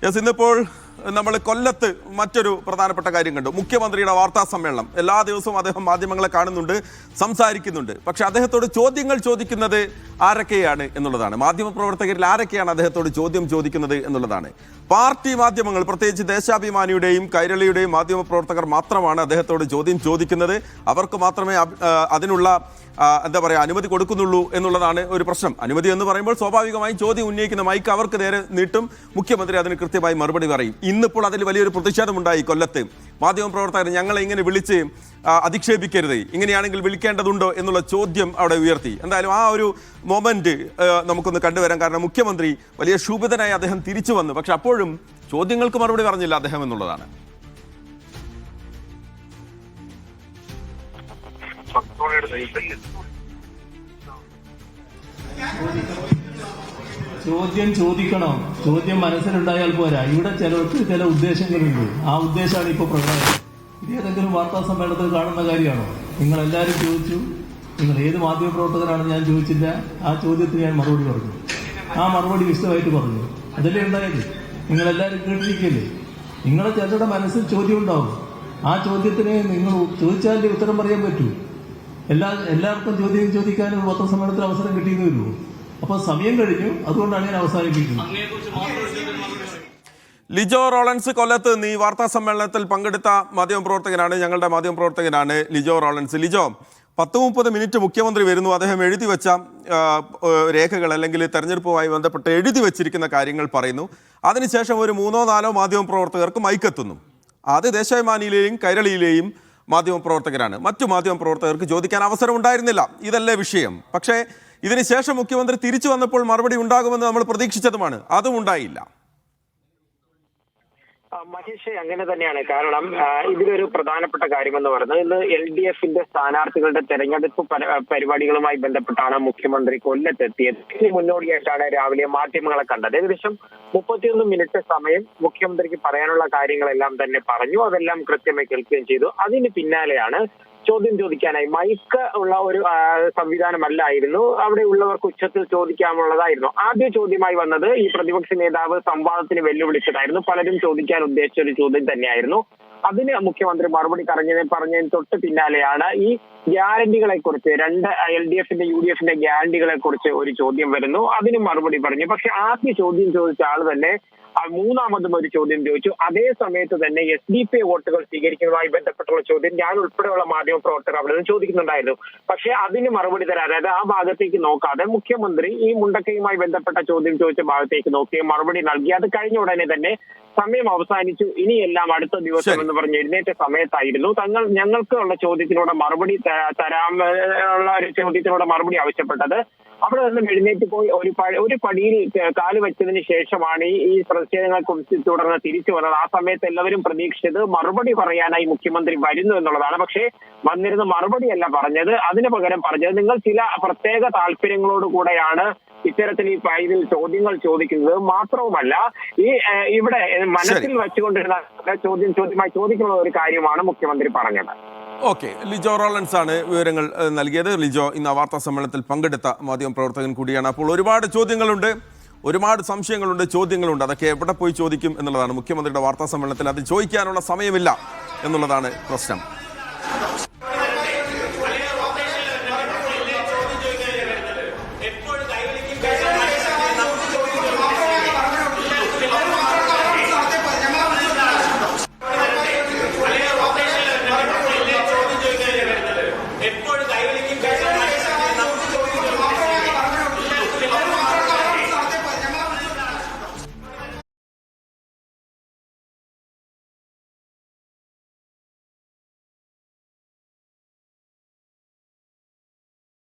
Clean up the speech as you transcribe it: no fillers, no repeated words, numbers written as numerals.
ഇന്നിപ്പോൾ നമ്മൾ കൊല്ലത്ത് മറ്റൊരു പ്രധാനപ്പെട്ട കാര്യം കണ്ടു. മുഖ്യമന്ത്രിയുടെ വാർത്താ സമ്മേളനം. എല്ലാ ദിവസവും അദ്ദേഹം മാധ്യമങ്ങളെ കാണുന്നുണ്ട്, സംസാരിക്കുന്നുണ്ട്. പക്ഷെ അദ്ദേഹത്തോട് ചോദ്യങ്ങൾ ചോദിക്കുന്നത് ആരൊക്കെയാണ് എന്നുള്ളതാണ്. മാധ്യമപ്രവർത്തകരിൽ ആരൊക്കെയാണ് അദ്ദേഹത്തോട് ചോദ്യം ചോദിക്കുന്നത് എന്നുള്ളതാണ്. പാർട്ടി മാധ്യമങ്ങൾ, പ്രത്യേകിച്ച് ദേശാഭിമാനിയുടെയും കൈരളിയുടെയും മാധ്യമപ്രവർത്തകർ മാത്രമാണ് അദ്ദേഹത്തോട് ചോദ്യം ചോദിക്കുന്നത്. അവർക്ക് മാത്രമേ അതിനുള്ള അനുമതി കൊടുക്കുന്നുള്ളൂ എന്നുള്ളതാണ് ഒരു പ്രശ്നം. അനുമതി എന്ന് പറയുമ്പോൾ സ്വാഭാവികമായും ചോദ്യം ഉന്നയിക്കുന്ന മൈക്ക് അവർക്ക് നേരെ നീട്ടും. മുഖ്യമന്ത്രി അതിന് കൃത്യമായി മറുപടി പറയും. ഇന്നിപ്പോൾ അതിൽ വലിയൊരു പ്രതിഷേധമുണ്ടായി കൊല്ലത്ത്. മാധ്യമപ്രവർത്തകർ ഞങ്ങളെ ഇങ്ങനെ വിളിച്ച് അധിക്ഷേപിക്കരുത്, ഇങ്ങനെയാണെങ്കിൽ വിളിക്കേണ്ടതുണ്ടോ എന്നുള്ള ചോദ്യം അവിടെ ഉയർത്തി. എന്തായാലും ആ ഒരു മൊമെന്റ് നമുക്കൊന്ന് കണ്ടുവരാം. കാരണം മുഖ്യമന്ത്രി വലിയ ക്ഷുഭിതനായി അദ്ദേഹം തിരിച്ചു വന്നു. പക്ഷെ അപ്പോഴും ചോദ്യങ്ങൾക്ക് മറുപടി പറഞ്ഞില്ല അദ്ദേഹം എന്നുള്ളതാണ്. ചോദ്യം ചോദിക്കണം. ചോദ്യം മനസ്സിലുണ്ടായാൽ പോരാ. ഇവിടെ ചില ഉദ്ദേശങ്ങളുണ്ട്. ആ ഉദ്ദേശമാണ് ഇപ്പോൾ പ്രധാനം. ഇത് ഏതെങ്കിലും വാർത്താ സമ്മേളനത്തിൽ കാണുന്ന കാര്യമാണോ? നിങ്ങളെല്ലാവരും ചോദിച്ചു. നിങ്ങൾ ഏത് മാധ്യമപ്രവർത്തകരാണെന്ന് ഞാൻ ചോദിച്ചില്ല. ആ ചോദ്യത്തിന് ഞാൻ മറുപടി പറഞ്ഞു. ആ മറുപടി വിശദമായിട്ട് പറഞ്ഞു. അതല്ലേ ഉണ്ടായത്. നിങ്ങളെല്ലാവരും കേട്ടിരിക്കല്ലേ. നിങ്ങളെ ചിലരുടെ മനസ്സിൽ ചോദ്യം ഉണ്ടാവും. ആ ചോദ്യത്തിന് നിങ്ങൾ ചോദിച്ചാലേ ഉത്തരം പറയാൻ പറ്റൂ. എല്ലാവർക്കും ചോദ്യം ചോദിക്കാനും പത്രസമ്മേളനത്തിൽ അവസരം കിട്ടിയെന്ന് വരുമോ? അപ്പൊ സമയം കഴിഞ്ഞു. അതുകൊണ്ടാണ് ഞാൻ അവസാനിപ്പിക്കുന്നത്. ലിജോ റോളൻസ് കൊല്ലത്ത് ഈ വാർത്താ സമ്മേളനത്തിൽ പങ്കെടുത്ത മാധ്യമപ്രവർത്തകനാണ്, ഞങ്ങളുടെ മാധ്യമപ്രവർത്തകനാണ് ലിജോ റോളൻസ്. ലിജോ, 10-30 മിനിറ്റ് മുഖ്യമന്ത്രി വരുന്നു. അദ്ദേഹം എഴുതി വെച്ച രേഖകൾ അല്ലെങ്കിൽ തെരഞ്ഞെടുപ്പുമായി ബന്ധപ്പെട്ട് എഴുതി വെച്ചിരിക്കുന്ന കാര്യങ്ങൾ പറയുന്നു. അതിനുശേഷം ഒരു 3-4 മാധ്യമപ്രവർത്തകർക്ക് മൈക്കെത്തുന്നു. അത് ദേശാഭിമാനിയിലെയും കൈരളിയിലെയും മാധ്യമപ്രവർത്തകരാണ്. മറ്റു മാധ്യമപ്രവർത്തകർക്ക് ചോദിക്കാൻ അവസരം ഉണ്ടായിരുന്നില്ല. ഇതല്ലേ വിഷയം. പക്ഷേ ഇതിനുശേഷം മുഖ്യമന്ത്രി തിരിച്ചു വന്നപ്പോൾ മറുപടി ഉണ്ടാകുമെന്ന് നമ്മൾ പ്രതീക്ഷിച്ചതുമാണ്. അതും ഉണ്ടായില്ല. മഹേഷ്, അങ്ങനെ തന്നെയാണ്. കാരണം ഇതിലൊരു പ്രധാനപ്പെട്ട കാര്യമെന്ന് പറയുന്നത്, ഇന്ന് LDF-ന്റെ സ്ഥാനാർത്ഥികളുടെ തെരഞ്ഞെടുപ്പ് പരിപാടികളുമായി ബന്ധപ്പെട്ടാണ് മുഖ്യമന്ത്രി കൊല്ലത്തെത്തിയത്. ഇതിന് മുന്നോടിയായിട്ടാണ് രാവിലെ മാധ്യമങ്ങളെ കണ്ടത്. ഏകദേശം 31 മിനിറ്റ് സമയം മുഖ്യമന്ത്രിക്ക് പറയാനുള്ള കാര്യങ്ങളെല്ലാം തന്നെ പറഞ്ഞു. അതെല്ലാം കൃത്യമായി കേൾക്കുകയും ചെയ്തു. അതിന് പിന്നാലെയാണ് ചോദ്യം ചോദിക്കാനായി മൈക്ക് ഉള്ള ഒരു സംവിധാനമല്ലായിരുന്നു. അവിടെ ഉള്ളവർക്ക് ഉച്ചത്തിൽ ചോദിക്കാനുള്ളതായിരുന്നു. ആദ്യ ചോദ്യമായി വന്നത് ഈ പ്രതിപക്ഷ നേതാവ് സംവാദത്തിന് വെല്ലുവിളിച്ചതായിരുന്നു. പലരും ചോദിക്കാൻ ഉദ്ദേശിച്ച ഒരു ചോദ്യം തന്നെയായിരുന്നു. അതിന് മുഖ്യമന്ത്രി മറുപടി പറഞ്ഞതിന് തൊട്ട് പിന്നാലെയാണ് ഈ ഗ്യാരണ്ടികളെ കുറിച്ച്, 2 LDF-ന്റെ UDF-ന്റെ ഗ്യാരണ്ടികളെ കുറിച്ച് ഒരു ചോദ്യം വരുന്നു. അതിന് മറുപടി പറഞ്ഞു. പക്ഷെ ആദ്യ ചോദ്യം ചോദിച്ച ആൾ തന്നെ മൂന്നാമതും ഒരു ചോദ്യം ചോദിച്ചു. അതേ സമയത്ത് തന്നെ SDP വോട്ടുകൾ സ്വീകരിക്കുന്നതുമായി ബന്ധപ്പെട്ടുള്ള ചോദ്യം ഞാൻ ഉൾപ്പെടെയുള്ള മാധ്യമപ്രവർത്തകർ അവിടെ നിന്ന് ചോദിക്കുന്നുണ്ടായിരുന്നു. പക്ഷെ അതിന് മറുപടി തരാൻ, അതായത് ആ ഭാഗത്തേക്ക് നോക്കാതെ മുഖ്യമന്ത്രി ഈ മുണ്ടക്കയുമായി ബന്ധപ്പെട്ട ചോദ്യം ചോദിച്ച ഭാഗത്തേക്ക് നോക്കി മറുപടി നൽകി. അത് കഴിഞ്ഞ ഉടനെ തന്നെ സമയം അവസാനിച്ചു, ഇനിയെല്ലാം അടുത്ത ദിവസം എന്ന് പറഞ്ഞ് എഴുന്നേറ്റ സമയത്തായിരുന്നു ഞങ്ങൾക്ക് ഉള്ള ചോദ്യത്തിനോട് മറുപടി തരാനുള്ള ഒരു ചോദ്യത്തിനോട് മറുപടി ആവശ്യപ്പെട്ടത്. അവിടെ നിന്നും എഴുന്നേറ്റ് പോയി ഒരു പടിയിൽ കാല് വെച്ചതിന് ശേഷമാണ് ഈ പ്രതിഷേധങ്ങളെ കുറിച്ച് തുടർന്ന് തിരിച്ചു വന്നത്. ആ സമയത്ത് എല്ലാവരും പ്രതീക്ഷിച്ചത് മറുപടി പറയാനായി മുഖ്യമന്ത്രി വരുന്നു എന്നുള്ളതാണ്. പക്ഷേ വന്നിരുന്ന മറുപടിയല്ല പറഞ്ഞത്. അതിന് പകരം പറഞ്ഞത് നിങ്ങൾ ചില പ്രത്യേക താല്പര്യങ്ങളോട് കൂടെയാണ് ഇത്തരത്തിൽ ഈ ഇതിൽ ചോദ്യങ്ങൾ ചോദിക്കുന്നത്. മാത്രവുമല്ല, ഇവിടെ മനസ്സിൽ വെച്ചുകൊണ്ടിരുന്ന ചോദ്യമായി ചോദിക്കുന്ന ഒരു കാര്യമാണ് മുഖ്യമന്ത്രി പറഞ്ഞത്. ഓക്കെ, ലിജോ റോളൻസ് ആണ് വിവരങ്ങൾ നൽകിയത്. ലിജോ ഇന്ന് വാർത്താ സമ്മേളനത്തിൽ പങ്കെടുത്ത മാധ്യമപ്രവർത്തകൻ കൂടിയാണ്. അപ്പോൾ ഒരുപാട് ചോദ്യങ്ങളുണ്ട്, ഒരുപാട് സംശയങ്ങളുണ്ട്, ചോദ്യങ്ങളുണ്ട്. അതൊക്കെ എവിടെ പോയി ചോദിക്കും എന്നുള്ളതാണ്. മുഖ്യമന്ത്രിയുടെ വാർത്താ സമ്മേളനത്തിൽ അത് ചോദിക്കാനുള്ള സമയമില്ല എന്നുള്ളതാണ് പ്രശ്നം.